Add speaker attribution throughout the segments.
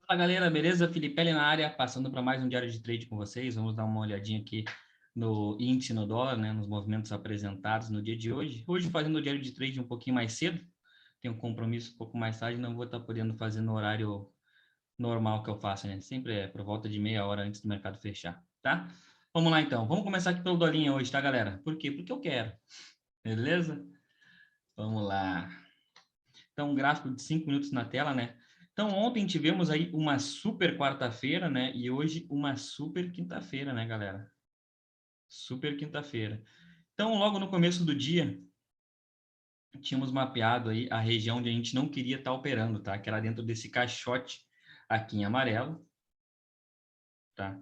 Speaker 1: Fala galera, beleza? Filipelli na área, passando para mais um diário de trade com vocês. Vamos dar uma olhadinha aqui no índice no dólar, né, nos movimentos apresentados no dia de hoje. Hoje fazendo o diário de trade um pouquinho mais cedo, tenho um compromisso um pouco mais tarde, não vou estar podendo fazer no horário normal que eu faço, né? Sempre é por volta de meia hora antes do mercado fechar, tá? Vamos lá então, vamos começar aqui pelo dolinha hoje, tá galera? Por quê? Porque eu quero, beleza? Vamos lá. Então, um gráfico de 5 minutos na tela, né? Então, ontem tivemos aí uma super quarta-feira, né? E hoje uma super quinta-feira, né, galera? Super quinta-feira. Então, logo no começo do dia, tínhamos mapeado aí a região onde a gente não queria estar operando, tá? Que era dentro desse caixote aqui em amarelo, tá?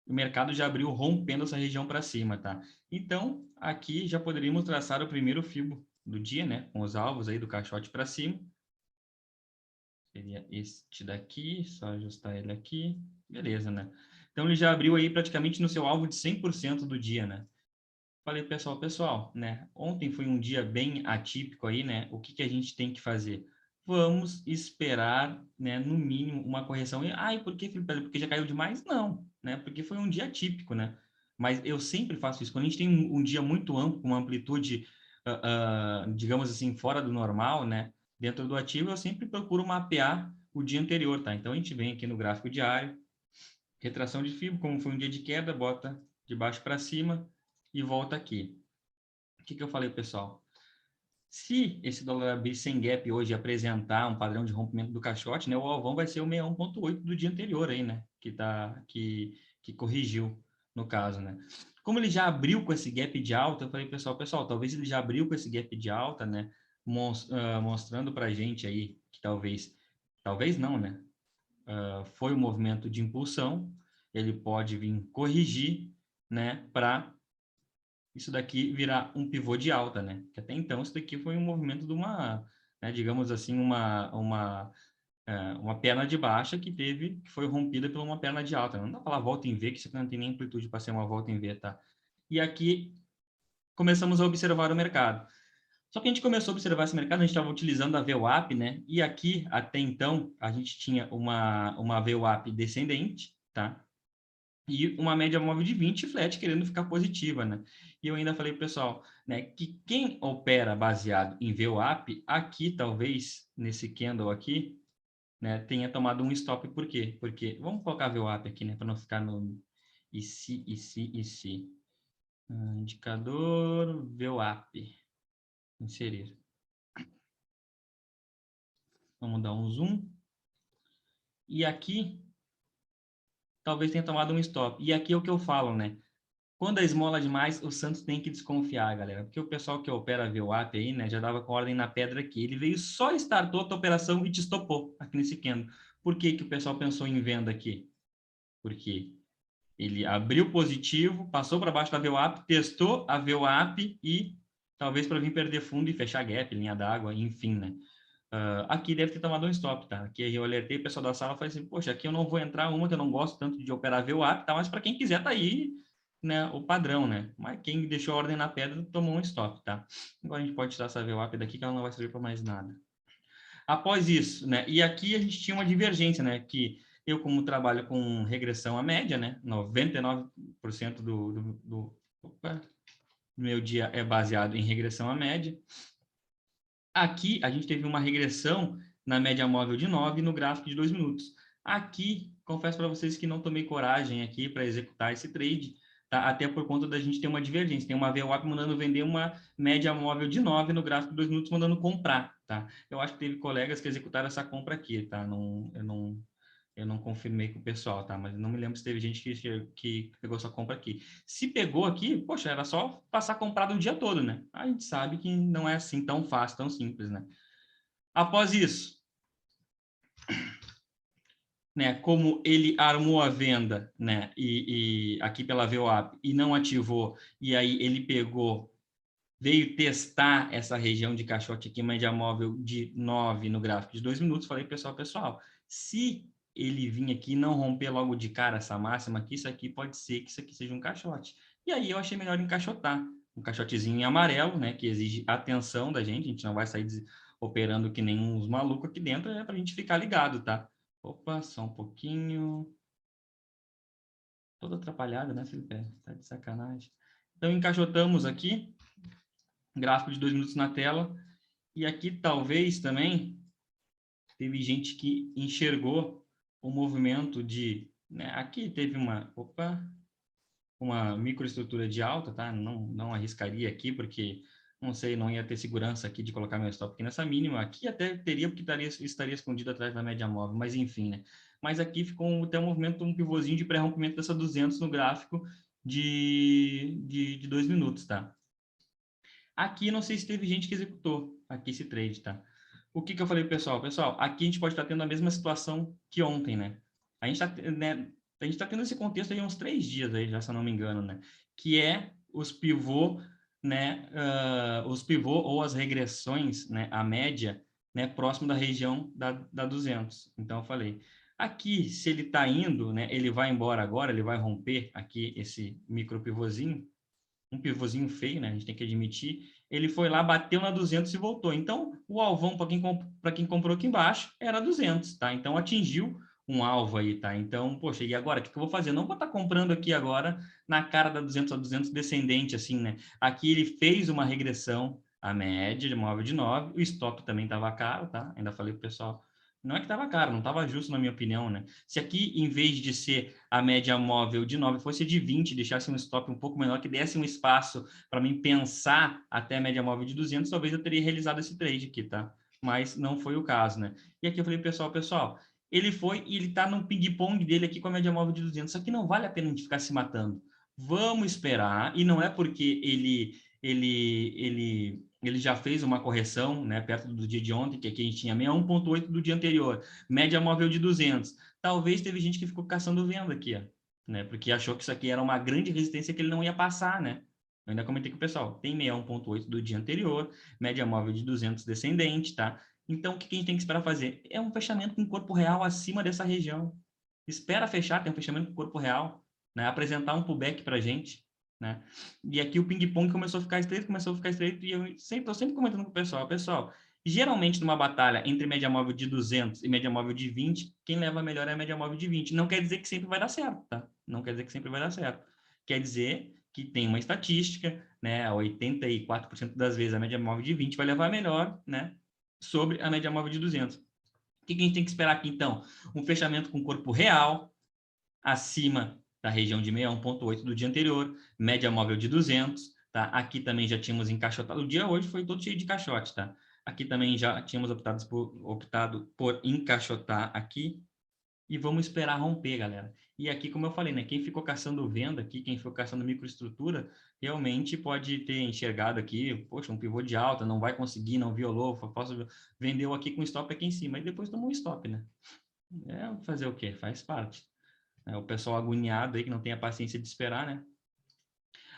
Speaker 1: O mercado já abriu rompendo essa região para cima, tá? Então, aqui já poderíamos traçar o primeiro fibo do dia, né? Com os alvos aí do caixote para cima. Seria este daqui, só ajustar ele aqui. Beleza, né? Então, ele já abriu aí praticamente no seu alvo de 100% do dia, né? Falei, pessoal, né? Ontem foi um dia bem atípico aí, né? O que que a gente tem que fazer? Vamos esperar, né? No mínimo, uma correção. E, ai, por que, Felipe? Porque já caiu demais? Não, né? Porque foi um dia atípico, né? Mas eu sempre faço isso. Quando a gente tem um dia muito amplo, com uma amplitude, digamos assim, fora do normal, né? Dentro do ativo, eu sempre procuro mapear o dia anterior, tá? Então, a gente vem aqui no gráfico diário, retração de fibra, como foi um dia de queda, bota de baixo para cima e volta aqui. O que eu falei, pessoal? Se esse dólar abrir sem gap hoje e apresentar um padrão de rompimento do caixote, né, o alvão vai ser o 61,8 do dia anterior aí, né, que corrigiu no caso, né. Como ele já abriu com esse gap de alta, eu falei, pessoal, talvez ele já abriu com esse gap de alta, né, mostrando para a gente aí que talvez não, né, foi um movimento de impulsão, ele pode vir corrigir, né, para isso daqui virar um pivô de alta, né? Que até então isso daqui foi um movimento de uma, né, digamos assim, uma perna de baixa que foi rompida por uma perna de alta. Não dá para falar volta em V, que isso aqui não tem nem amplitude para ser uma volta em V, tá? E aqui começamos a observar o mercado. Só que a gente começou a observar esse mercado, a gente estava utilizando a VWAP, né? E aqui, até então, a gente tinha uma VWAP descendente, tá? E uma média móvel de 20 flat querendo ficar positiva, né? E eu ainda falei pro pessoal, né, que quem opera baseado em VWAP, aqui talvez, nesse candle aqui, né, tenha tomado um stop, por quê? Porque, vamos colocar VWAP aqui, né, para não ficar no e se. Indicador VWAP, inserir. Vamos dar um zoom. E aqui, talvez tenha tomado um stop. E aqui é o que eu falo, né? Quando a esmola demais, o Santos tem que desconfiar, galera. Porque o pessoal que opera VWAP aí, né, já dava com ordem na pedra aqui. Ele veio só startou a tua operação e te estopou aqui nesse candle. Por que que o pessoal pensou em venda aqui? Porque ele abriu positivo, passou para baixo da VWAP, testou a VWAP e talvez para vir perder fundo e fechar gap, linha d'água, enfim, né? Aqui deve ter tomado um stop, tá? Aqui eu alertei o pessoal da sala e falei assim, poxa, aqui eu não vou entrar uma que eu não gosto tanto de operar VWAP, tá? Mas para quem quiser tá aí, né, o padrão, né? Mas quem deixou a ordem na pedra tomou um stop, tá? Agora a gente pode tirar essa VWAP daqui que ela não vai servir para mais nada. Após isso, né? E aqui a gente tinha uma divergência, né? Que eu, como trabalho com regressão à média, né? 99% opa, do meu dia é baseado em regressão à média. Aqui, a gente teve uma regressão na média móvel de 9 no gráfico de 2 minutos. Aqui, confesso para vocês que não tomei coragem aqui para executar esse trade, tá? Até por conta da gente ter uma divergência. Tem uma VWAP mandando vender uma média móvel de 9 no gráfico de 2 minutos, mandando comprar, tá? Eu acho que teve colegas que executaram essa compra aqui, tá? Eu não confirmei com o pessoal, tá? Mas não me lembro se teve gente que pegou essa compra aqui. Se pegou aqui, poxa, era só passar comprado o dia todo, né? A gente sabe que não é assim tão fácil, tão simples, né? Após isso, né, como ele armou a venda, né, e aqui pela VWAP e não ativou, e aí ele pegou, veio testar essa região de caixote aqui, média móvel de 9 no gráfico de 2 minutos, falei, pessoal, se ele vir aqui e não romper logo de cara essa máxima aqui, isso aqui pode ser que isso aqui seja um caixote. E aí eu achei melhor encaixotar. Um caixotezinho em amarelo, né, que exige atenção da gente, a gente não vai sair operando que nem uns malucos aqui dentro, é para a gente ficar ligado, tá? Opa, só um pouquinho. Toda atrapalhada, né, Felipe? Tá de sacanagem. Então, encaixotamos aqui, gráfico de 2 minutos na tela. E aqui, talvez, também, teve gente que enxergou o movimento de... Né, aqui teve uma microestrutura de alta, tá? Não arriscaria aqui, porque, não sei, não ia ter segurança aqui de colocar meu stop aqui nessa mínima. Aqui até teria, porque estaria escondido atrás da média móvel, mas enfim, né? Mas aqui ficou até um movimento, um pivôzinho de pré-rompimento dessa 200 no gráfico de 2 minutos, tá? Aqui, não sei se teve gente que executou aqui esse trade, tá? O que eu falei pro pessoal? Pessoal, aqui a gente pode estar tendo a mesma situação que ontem, né? A gente está, né, a gente tá tendo esse contexto aí uns 3 dias aí, já se eu não me engano, né? Que é os pivô, né? Os pivô ou as regressões, né? A média, né? Próximo da região da 200. Então, eu falei, aqui, se ele está indo, né? Ele vai embora agora, ele vai romper aqui esse micro pivôzinho, um pivôzinho feio, né? A gente tem que admitir. Ele foi lá, bateu na 200 e voltou. Então, o alvão para quem comprou aqui embaixo era 200, tá? Então, atingiu um alvo aí, tá? Então, poxa, e agora? O que eu vou fazer? Não vou estar comprando aqui agora na cara da 200 a 200 descendente, assim, né? Aqui ele fez uma regressão, a média de móvel de 9, o stop também estava caro, tá? Ainda falei pro pessoal, não é que estava caro, não estava justo na minha opinião, né? Se aqui, em vez de ser a média móvel de 9 fosse de 20, deixasse um stop um pouco menor, que desse um espaço para mim pensar até a média móvel de 200, talvez eu teria realizado esse trade aqui, tá? Mas não foi o caso, né? E aqui eu falei, pessoal, ele foi e ele tá no ping-pong dele aqui com a média móvel de 200, só que não vale a pena a gente ficar se matando. Vamos esperar, e não é porque ele já fez uma correção, né, perto do dia de ontem, que aqui a gente tinha 61,8 do dia anterior, média móvel de 200. Talvez teve gente que ficou caçando venda aqui, ó, né, porque achou que isso aqui era uma grande resistência que ele não ia passar, né? Eu ainda comentei com o pessoal, tem 61,8 do dia anterior, média móvel de 200 descendente, tá? Então, o que a gente tem que esperar fazer? É um fechamento com corpo real acima dessa região. Espera fechar, tem um fechamento com corpo real, né? Apresentar um pullback para a gente, né? E aqui o ping-pong começou a ficar estreito, e eu estou sempre comentando com o pessoal, geralmente numa batalha entre média móvel de 200 e média móvel de 20, quem leva melhor é a média móvel de 20. Não quer dizer que sempre vai dar certo, tá? Não quer dizer que sempre vai dar certo. Quer dizer que tem uma estatística, né? 84% das vezes a média móvel de 20 vai levar melhor, né? Sobre a média móvel de 200. O que a gente tem que esperar aqui, então? Um fechamento com corpo real, acima da região de 61,8 do dia anterior, média móvel de 200, tá? Aqui também já tínhamos encaixotado, o dia hoje foi todo cheio de caixote, tá? Aqui também já tínhamos optado por encaixotar aqui, e vamos esperar romper, galera. E aqui, como eu falei, né? Quem ficou caçando venda aqui, quem ficou caçando microestrutura, realmente pode ter enxergado aqui, poxa, um pivô de alta, não vai conseguir, não violou, vendeu aqui com stop aqui em cima, e depois tomou um stop, né? É fazer o quê? Faz parte. É, o pessoal agoniado aí, que não tem a paciência de esperar, né?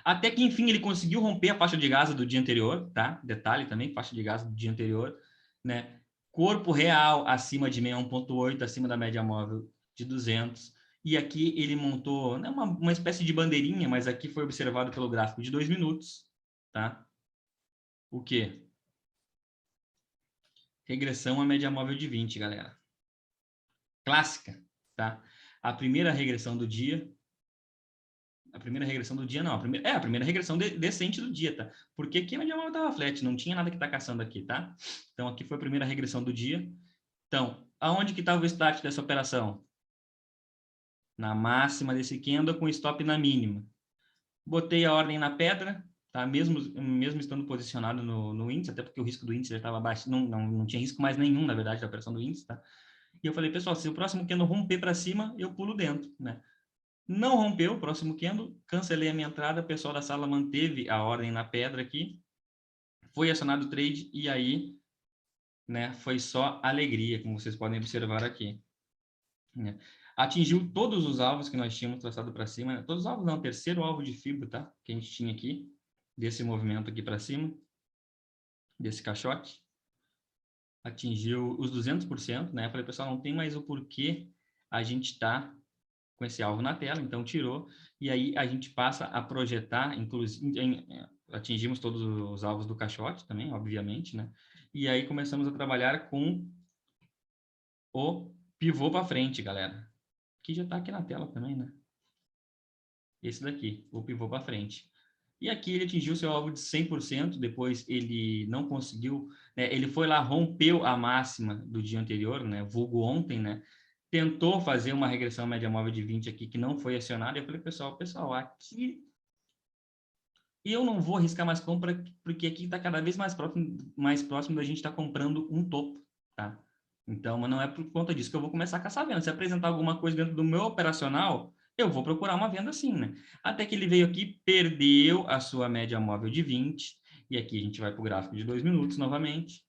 Speaker 1: Até que, enfim, ele conseguiu romper a faixa de Gaza do dia anterior, tá? Detalhe também, faixa de Gaza do dia anterior, né? Corpo real acima de 61,8, acima da média móvel de 200. E aqui ele montou, né, uma espécie de bandeirinha, mas aqui foi observado pelo gráfico de 2 minutos, tá? O quê? Regressão à média móvel de 20, galera. Clássica, tá? A primeira regressão do dia, a primeira regressão do dia, não. A primeira regressão decente do dia, tá? Porque aqui a média móvel estava flat, não tinha nada que tá caçando aqui, tá? Então, aqui foi a primeira regressão do dia. Então, aonde que estava o start dessa operação? Na máxima desse candle com stop na mínima. Botei a ordem na pedra, tá? Mesmo estando posicionado no índice, até porque o risco do índice já estava baixo, não tinha risco mais nenhum, na verdade, da operação do índice, tá? E eu falei, pessoal, se o próximo candle romper para cima, eu pulo dentro, né? Não rompeu o próximo candle, cancelei a minha entrada, o pessoal da sala manteve a ordem na pedra aqui, foi acionado o trade e aí, né, foi só alegria, como vocês podem observar aqui, né? Atingiu todos os alvos que nós tínhamos traçado para cima, né? Todos os alvos não, o terceiro alvo de fibra, tá? Que a gente tinha aqui, desse movimento aqui para cima, desse caixote, atingiu os 200%, né? Eu falei, pessoal, não tem mais o porquê a gente tá com esse alvo na tela, então tirou, e aí a gente passa a projetar, inclusive, atingimos todos os alvos do caixote também, obviamente, né? E aí começamos a trabalhar com o pivô para frente, galera. Aqui já está aqui na tela também, né? Esse daqui, o pivô para frente. E aqui ele atingiu seu alvo de 100%, depois ele não conseguiu, né? Ele foi lá, rompeu a máxima do dia anterior, né? Vulgo ontem, né? Tentou fazer uma regressão média móvel de 20 aqui, que não foi acionada. Eu falei, pessoal, aqui eu não vou arriscar mais compra, porque aqui está cada vez mais próximo da gente estar comprando um topo, tá? Então, mas não é por conta disso que eu vou começar a caçar venda. Se apresentar alguma coisa dentro do meu operacional, eu vou procurar uma venda sim, né? Até que ele veio aqui, perdeu a sua média móvel de 20, e aqui a gente vai para o gráfico de 2 minutos novamente.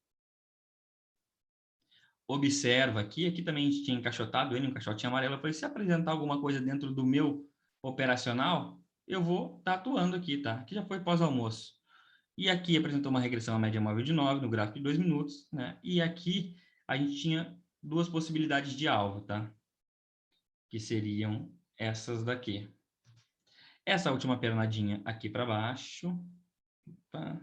Speaker 1: Observa aqui também a gente tinha encaixotado ele, um encaixotinho amarelo. Eu falei, se apresentar alguma coisa dentro do meu operacional, eu vou estar atuando aqui, tá? Aqui já foi pós-almoço. E aqui apresentou uma regressão à média móvel de 9 no gráfico de 2 minutos, né? E aqui a gente tinha duas possibilidades de alvo, tá? Que seriam essas daqui. Essa última pernadinha aqui para baixo. Opa.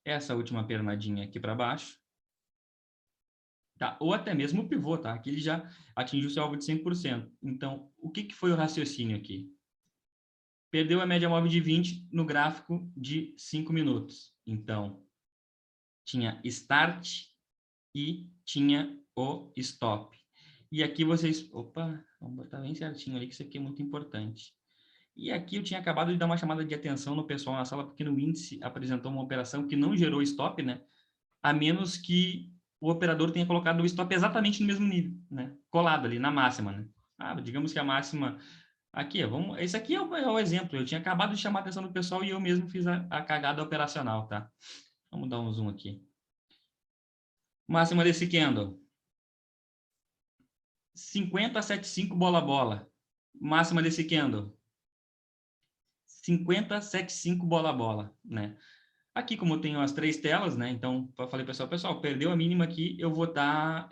Speaker 1: Essa última pernadinha aqui para baixo. Tá? Ou até mesmo o pivô, tá? Aqui ele já atingiu seu alvo de 100%. Então, o que foi o raciocínio aqui? Perdeu a média móvel de 20 no gráfico de 5 minutos. Então, tinha start e tinha o stop. E aqui vocês... Opa, vamos botar bem certinho ali, que isso aqui é muito importante. E aqui eu tinha acabado de dar uma chamada de atenção no pessoal na sala, porque no índice apresentou uma operação que não gerou stop, né? A menos que o operador tenha colocado o stop exatamente no mesmo nível, né? Colado ali na máxima, né? Digamos que a máxima... Aqui, vamos... Esse aqui é o exemplo. Eu tinha acabado de chamar a atenção do pessoal e eu mesmo fiz a cagada operacional, tá? Vamos dar um zoom aqui. Máxima desse candle. 50,75 bola. Máxima desse candle. 50,75 bola, né? Aqui, como eu tenho as três telas, né? Então, eu falei, pessoal, perdeu a mínima aqui, eu vou tá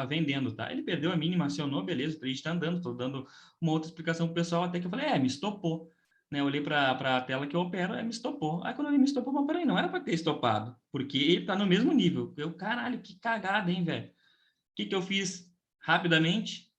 Speaker 1: vendendo, tá? Ele perdeu a mínima, acionou, beleza, o trade está andando, estou dando uma outra explicação pro pessoal, até que eu falei, me estopou, né? Eu olhei para a tela que eu opero, me estopou. Aí, quando ele me estopou, mas peraí, não era para ter estopado, porque ele está no mesmo nível. Eu, caralho, que cagada, hein, velho? O que eu fiz rapidamente?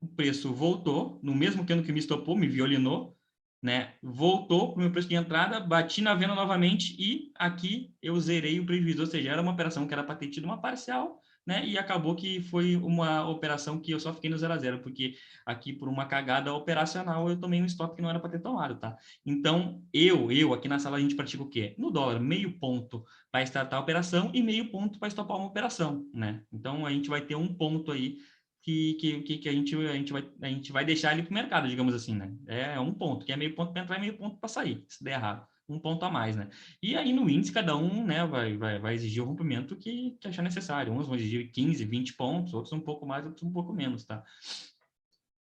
Speaker 1: O preço voltou, no mesmo candle que me estopou, me violinou, né? Voltou para o meu preço de entrada, bati na venda novamente e aqui eu zerei o prejuízo, ou seja, era uma operação que era para ter tido uma parcial, né? E acabou que foi uma operação que eu só fiquei no 0 a 0, porque aqui por uma cagada operacional eu tomei um stop que não era para ter tomado, tá? Então, aqui na sala a gente pratica o quê? No dólar, meio ponto para startar a operação e meio ponto para estopar uma operação, né? Então, a gente vai ter um ponto aí que a gente vai deixar ele para o mercado, digamos assim, né? É um ponto, que é meio ponto para entrar e meio ponto para sair, se der errado. Um ponto a mais, né? E aí no índice, cada um, né, vai exigir o rompimento que achar necessário. Uns vão exigir 15, 20 pontos, outros um pouco mais, outros um pouco menos, tá?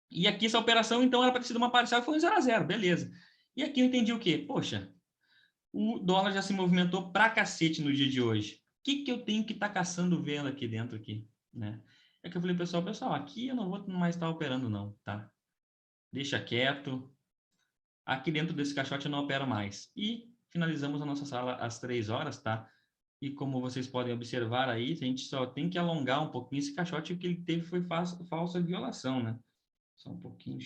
Speaker 1: E aqui essa operação, então, era para ter sido uma parcial e foi um 0 a 0, beleza. E aqui eu entendi o quê? Poxa, o dólar já se movimentou pra cacete no dia de hoje. O que eu tenho que estar caçando vela aqui dentro, aqui, né? É que eu falei, pessoal, aqui eu não vou mais estar operando não, tá? Deixa quieto. Aqui dentro desse caixote eu não opero mais. E finalizamos a nossa sala às 3 horas, tá? E como vocês podem observar aí, a gente só tem que alongar um pouquinho esse caixote, o que ele teve foi falsa violação, né? Só um pouquinho,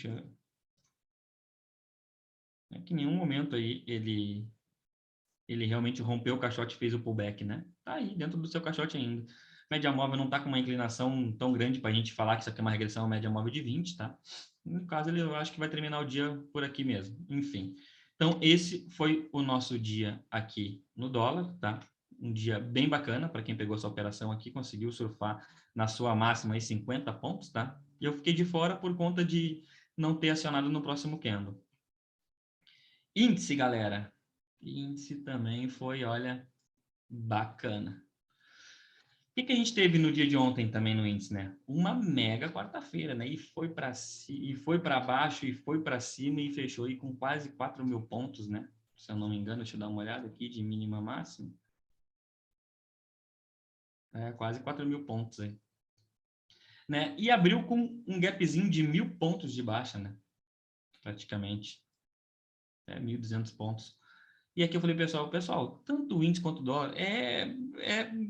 Speaker 1: é que em nenhum momento aí ele realmente rompeu o caixote e fez o pullback, né? Tá aí, dentro do seu caixote ainda. Média móvel não está com uma inclinação tão grande para a gente falar que isso aqui é uma regressão média móvel de 20, tá? No caso, eu acho que vai terminar o dia por aqui mesmo. Enfim. Então, esse foi o nosso dia aqui no dólar, tá? Um dia bem bacana para quem pegou essa operação aqui, conseguiu surfar na sua máxima aí 50 pontos, tá? E eu fiquei de fora por conta de não ter acionado no próximo candle. Índice, galera. Índice também foi, olha, bacana. O que a gente teve no dia de ontem também no índice, né? Uma mega quarta-feira, né? E foi para baixo, e foi para cima, e fechou aí com quase 4.000 pontos, né? Se eu não me engano, deixa eu dar uma olhada aqui de mínima máxima. Quase 4.000 pontos aí. Né? E abriu com um gapzinho de 1.000 pontos de baixa, né? Praticamente. 1.200 pontos. E aqui eu falei, pessoal, tanto o índice quanto o dólar,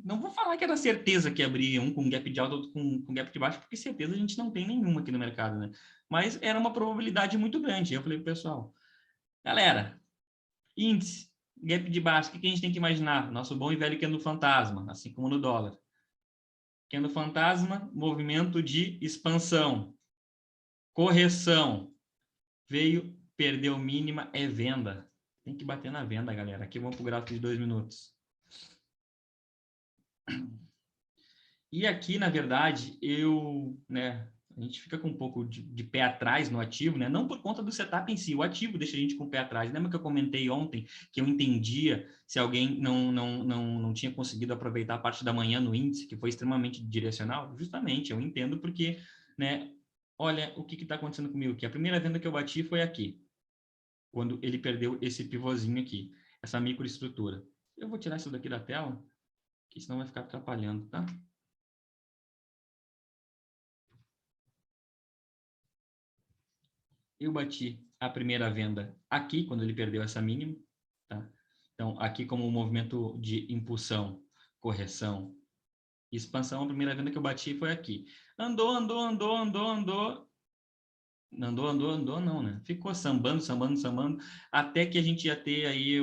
Speaker 1: não vou falar que era certeza que abria um com gap de alta, outro com gap de baixo, porque certeza a gente não tem nenhuma aqui no mercado, né? Mas era uma probabilidade muito grande. Eu falei, pessoal, galera, índice, gap de baixo, o que a gente tem que imaginar? Nosso bom e velho candle fantasma, assim como no dólar. Candle fantasma, movimento de expansão, correção, veio, perdeu mínima, é venda. Tem que bater na venda, galera. Aqui vamos para o gráfico de 2 minutos. E aqui, na verdade, a gente fica com um pouco de pé atrás no ativo, né? Não por conta do setup em si, o ativo deixa a gente com o pé atrás. Lembra que eu comentei ontem que eu entendia se alguém não tinha conseguido aproveitar a parte da manhã no índice, que foi extremamente direcional? Justamente, eu entendo porque, né? Olha o que está acontecendo comigo, que a primeira venda que eu bati foi aqui, quando ele perdeu esse pivôzinho aqui, essa microestrutura. Eu vou tirar isso daqui da tela, que senão vai ficar atrapalhando, tá? Eu bati a primeira venda aqui, quando ele perdeu essa mínima, tá? Então, aqui como um movimento de impulsão, correção, expansão, a primeira venda que eu bati foi aqui. Andou, não, né? Ficou sambando, até que a gente ia ter aí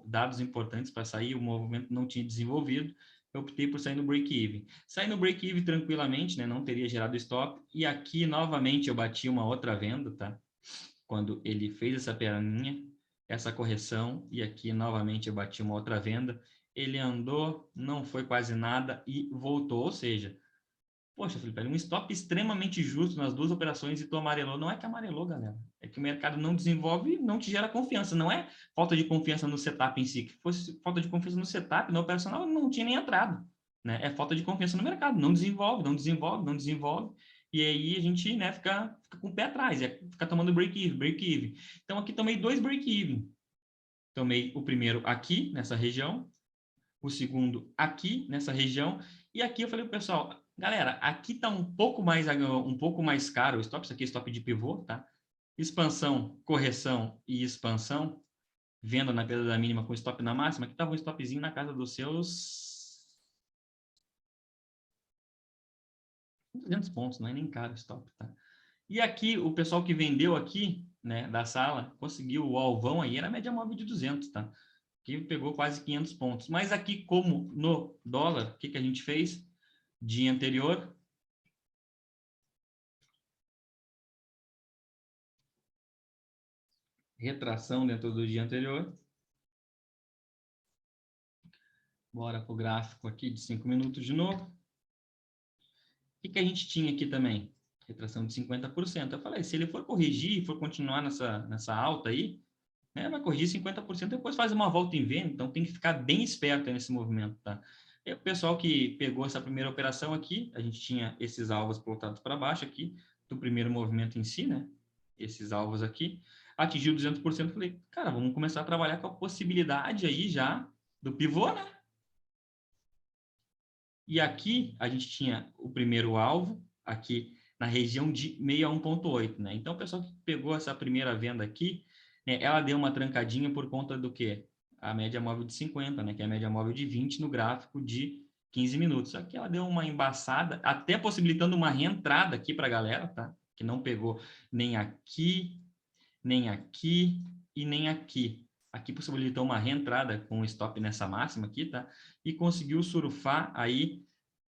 Speaker 1: dados importantes para sair, o movimento não tinha desenvolvido, eu optei por sair no break-even. Saí no break-even tranquilamente, né? Não teria gerado stop, e aqui novamente eu bati uma outra venda, tá? Quando ele fez essa perninha, essa correção, e aqui novamente eu bati uma outra venda, ele andou, não foi quase nada e voltou, ou seja, poxa, Felipe, um stop extremamente justo nas duas operações e tu amarelou. Não é que amarelou, galera. É que o mercado não desenvolve e não te gera confiança. Não é falta de confiança no setup em si. Que fosse falta de confiança no setup, no operacional, não tinha nem entrado. Né? É falta de confiança no mercado. Não desenvolve, não desenvolve, não desenvolve. E aí a gente, né, fica com o pé atrás. Fica tomando break-even, break-even. Então aqui tomei 2 break-even. Tomei o primeiro aqui, nessa região. O segundo aqui, nessa região. E aqui eu falei pro pessoal, galera, aqui tá um pouco mais caro o stop, isso aqui é stop de pivô, tá? Expansão, correção e expansão, venda na perda da mínima com stop na máxima, aqui tava um stopzinho na casa dos seus 200 pontos, não é nem caro o stop, tá? E aqui, o pessoal que vendeu aqui, né, da sala, conseguiu o alvão aí, era a média móvel de 200, tá? Que pegou quase 500 pontos. Mas aqui, como no dólar, o que que a gente fez? Dia anterior, retração dentro do dia anterior. Bora para o gráfico aqui de 5 minutos de novo. O que a gente tinha aqui também? Retração de 50%. Eu falei, se ele for corrigir, for continuar nessa alta aí, né, vai corrigir 50%, depois faz uma volta em V, então tem que ficar bem esperto nesse movimento, tá? E o pessoal que pegou essa primeira operação aqui, a gente tinha esses alvos voltados para baixo aqui, do primeiro movimento em si, né? Esses alvos aqui, atingiu 200%, falei, cara, vamos começar a trabalhar com a possibilidade aí já do pivô, né? E aqui a gente tinha o primeiro alvo, aqui na região de 61,8, né? Então, o pessoal que pegou essa primeira venda aqui, né, ela deu uma trancadinha por conta do quê? A média móvel de 50, né? Que é a média móvel de 20 no gráfico de 15 minutos. Aqui ela deu uma embaçada, até possibilitando uma reentrada aqui para a galera, tá? Que não pegou nem aqui, nem aqui e nem aqui. Aqui possibilitou uma reentrada com o stop nessa máxima aqui, tá? E conseguiu surfar aí.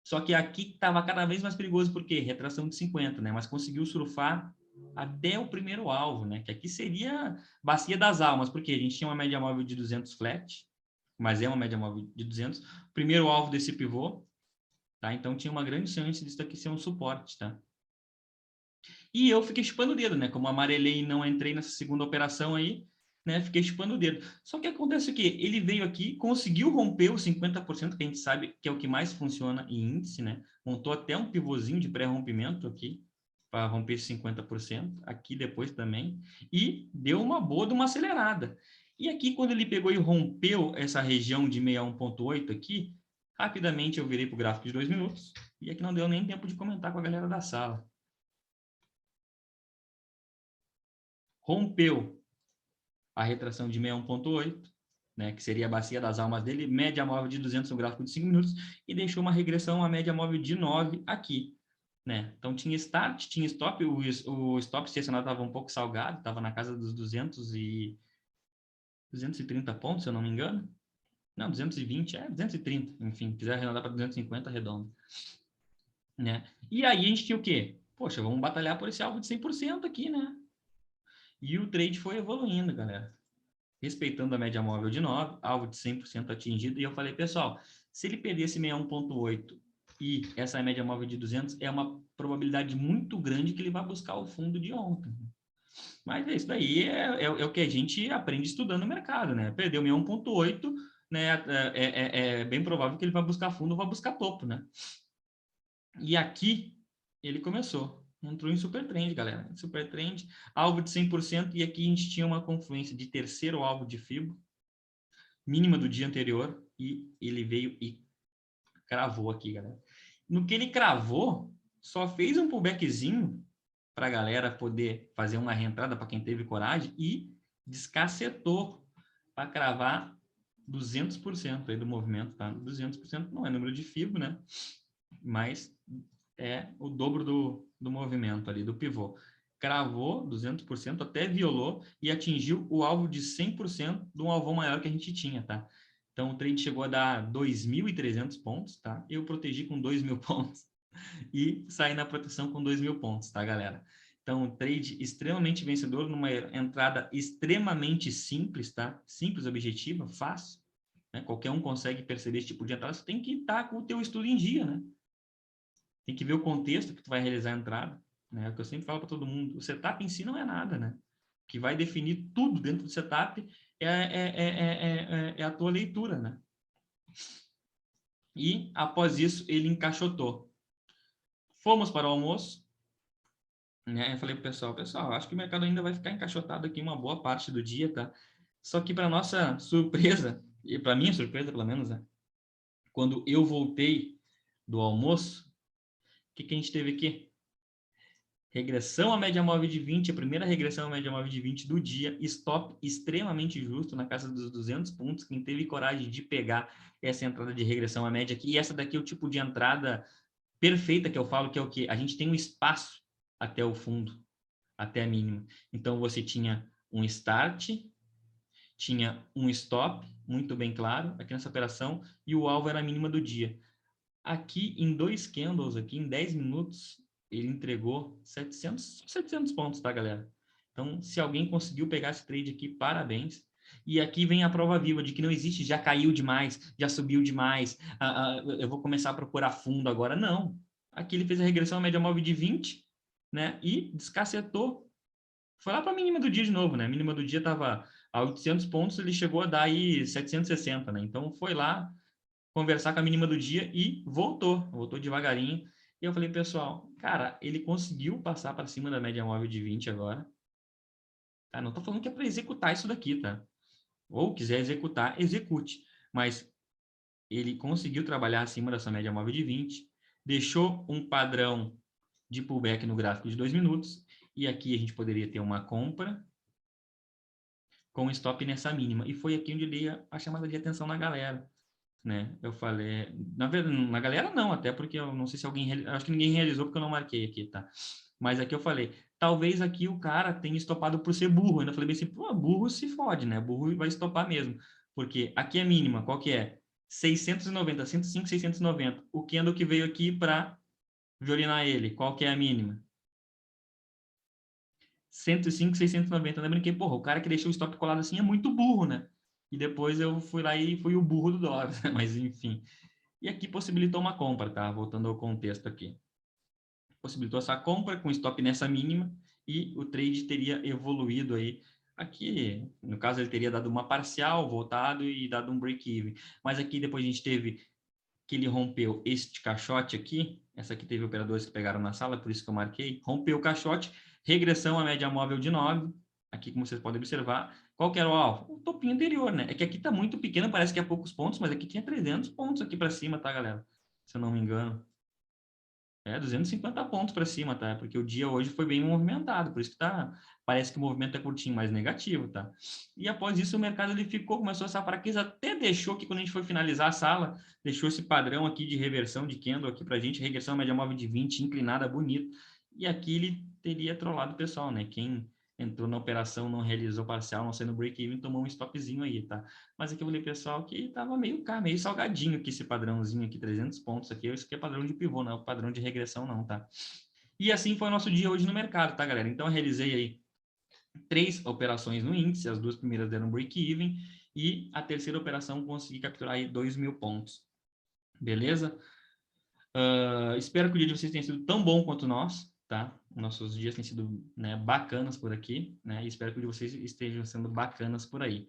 Speaker 1: Só que aqui estava cada vez mais perigoso, porque retração de 50, né? Mas conseguiu surfar até o primeiro alvo, né? Que aqui seria bacia das almas, porque a gente tinha uma média móvel de 200 flat, mas é uma média móvel de 200. Primeiro alvo desse pivô, tá? Então tinha uma grande chance disso aqui ser um suporte, tá? E eu fiquei chupando o dedo, né? Como amarelei e não entrei nessa segunda operação aí, né? Fiquei chupando o dedo. Só que acontece o quê? Ele veio aqui, conseguiu romper os 50%, que a gente sabe que é o que mais funciona em índice, né? Montou até um pivôzinho de pré-rompimento aqui, para romper 50%, aqui depois também, e deu uma boa de uma acelerada. E aqui, quando ele pegou e rompeu essa região de 61,8 aqui, rapidamente eu virei para o gráfico de 2 minutos, e aqui não deu nem tempo de comentar com a galera da sala. Rompeu a retração de 61,8, né, que seria a bacia das almas dele, média móvel de 200 no gráfico de 5 minutos, e deixou uma regressão a média móvel de 9 aqui. Né? Então, tinha start, tinha stop, o stop estacionado estava um pouco salgado, estava na casa dos 230 pontos, se eu não me engano. Não, 220, 230, enfim, quiser arredondar para 250, arredonda. Né? E aí a gente tinha o quê? Poxa, vamos batalhar por esse alvo de 100% aqui, né? E o trade foi evoluindo, galera. Respeitando a média móvel de 9, alvo de 100% atingido. E eu falei, pessoal, se ele perder esse 61,8 e essa média móvel de 200, é uma probabilidade muito grande que ele vai buscar o fundo de ontem. Mas isso daí é o que a gente aprende estudando o mercado, né? Perdeu 61,8, né? É bem provável que ele vai buscar fundo ou vai buscar topo, né? E aqui ele começou. Entrou em super trend, galera. Super trend, alvo de 100%, e aqui a gente tinha uma confluência de terceiro alvo de FIBO, mínima do dia anterior, e ele veio e cravou aqui, galera. No que ele cravou, só fez um pullbackzinho para a galera poder fazer uma reentrada para quem teve coragem e descacetou para cravar 200% aí do movimento, tá? 200% não é número de FIBO, né? Mas é o dobro do movimento ali, do pivô. Cravou 200%, até violou e atingiu o alvo de 100% de um alvo maior que a gente tinha, tá? Então, o trade chegou a dar 2.300 pontos, tá? Eu protegi com 2.000 pontos e saí na proteção com 2.000 pontos, tá, galera? Então, um trade extremamente vencedor, numa entrada extremamente simples, tá? Simples, objetiva, fácil, né? Qualquer um consegue perceber esse tipo de entrada. Você tem que estar com o teu estudo em dia, né? Tem que ver o contexto que tu vai realizar a entrada, né? É o que eu sempre falo para todo mundo. O setup em si não é nada, né? O que vai definir tudo dentro do setup é a tua leitura, né? E, após isso, ele encaixotou. Fomos para o almoço, né? Eu falei pro pessoal, acho que o mercado ainda vai ficar encaixotado aqui uma boa parte do dia, tá? Só que, para nossa surpresa, e para minha surpresa, pelo menos, né? Quando eu voltei do almoço, o que a gente teve aqui? Regressão à média móvel de 20, a primeira regressão à média móvel de 20 do dia, stop extremamente justo, na casa dos 200 pontos. Quem teve coragem de pegar essa entrada de regressão à média aqui, e essa daqui é o tipo de entrada perfeita que eu falo, que é o quê? A gente tem um espaço até o fundo, até a mínima. Então, você tinha um start, tinha um stop, muito bem claro, aqui nessa operação, e o alvo era a mínima do dia. Aqui, em 2 candles, aqui em 10 minutos, ele entregou 700 pontos, tá, galera? Então, se alguém conseguiu pegar esse trade aqui, parabéns. E aqui vem a prova viva de que não existe, já caiu demais, já subiu demais, eu vou começar a procurar fundo agora. Não. Aqui ele fez a regressão à média móvel de 20, né? E descacetou. Foi lá para a mínima do dia de novo, né? A mínima do dia estava a 800 pontos, ele chegou a dar aí 760, né? Então, foi lá conversar com a mínima do dia e voltou devagarinho. E eu falei, pessoal, cara, ele conseguiu passar para cima da média móvel de 20 agora. Tá? Não tô falando que é para executar isso daqui, tá? Ou quiser executar, execute. Mas ele conseguiu trabalhar acima dessa média móvel de 20, deixou um padrão de pullback no gráfico de 2 minutos, e aqui a gente poderia ter uma compra com stop nessa mínima. E foi aqui onde eu dei a chamada de atenção na galera. Né? Eu falei, na verdade, na galera não, até porque eu não sei se alguém, acho que ninguém realizou porque eu não marquei aqui, tá? Mas aqui eu falei, talvez aqui o cara tenha estopado por ser burro. Eu ainda falei bem assim, pô, burro se fode, né? Burro vai estopar mesmo. Porque aqui é mínima, qual que é? 690, 105, 690. O candle que veio aqui para violinar ele, qual que é a mínima? 105, 690. Lembrando que, porra, o cara que deixou o stop colado assim é muito burro, né? E depois eu fui lá e fui o burro do dólar, mas enfim. E aqui possibilitou uma compra, tá? Voltando ao contexto aqui. Possibilitou essa compra com stop nessa mínima e o trade teria evoluído aí. Aqui, no caso, ele teria dado uma parcial, voltado e dado um break-even. Mas aqui depois a gente teve que ele rompeu este caixote aqui. Essa aqui teve operadores que pegaram na sala, por isso que eu marquei. Rompeu o caixote, regressão à média móvel de 9. Aqui, como vocês podem observar, qual que era o alvo? O topinho anterior, né? É que aqui tá muito pequeno, parece que é poucos pontos, mas aqui tinha 300 pontos aqui para cima, tá, galera? Se eu não me engano. 250 pontos para cima, tá? Porque o dia hoje foi bem movimentado, por isso que parece que o movimento é curtinho, mais negativo, tá? E após isso o mercado ele começou essa fraqueza, até deixou que quando a gente foi finalizar a sala, deixou esse padrão aqui de reversão de candle aqui pra gente, regressão média móvel de 20, inclinada, bonito. E aqui ele teria trollado o pessoal, né? Quem entrou na operação, não realizou parcial, não saiu no break-even, tomou um stopzinho aí, tá? Mas aqui eu falei, pessoal, que tava meio salgadinho aqui esse padrãozinho aqui, 300 pontos aqui. Isso aqui é padrão de pivô, não é o padrão de regressão não, tá? E assim foi o nosso dia hoje no mercado, tá, galera? Então eu realizei aí 3 operações no índice, as 2 primeiras deram break-even e a terceira operação consegui capturar aí 2.000 pontos. Beleza? Espero que o dia de vocês tenha sido tão bom quanto nós, tá? Nossos dias têm sido, né, bacanas por aqui, né? E espero que o de vocês estejam sendo bacanas por aí.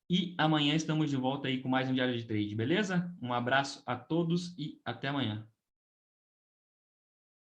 Speaker 1: E amanhã estamos de volta aí com mais um Diário de Trade, beleza? Um abraço a todos e até amanhã.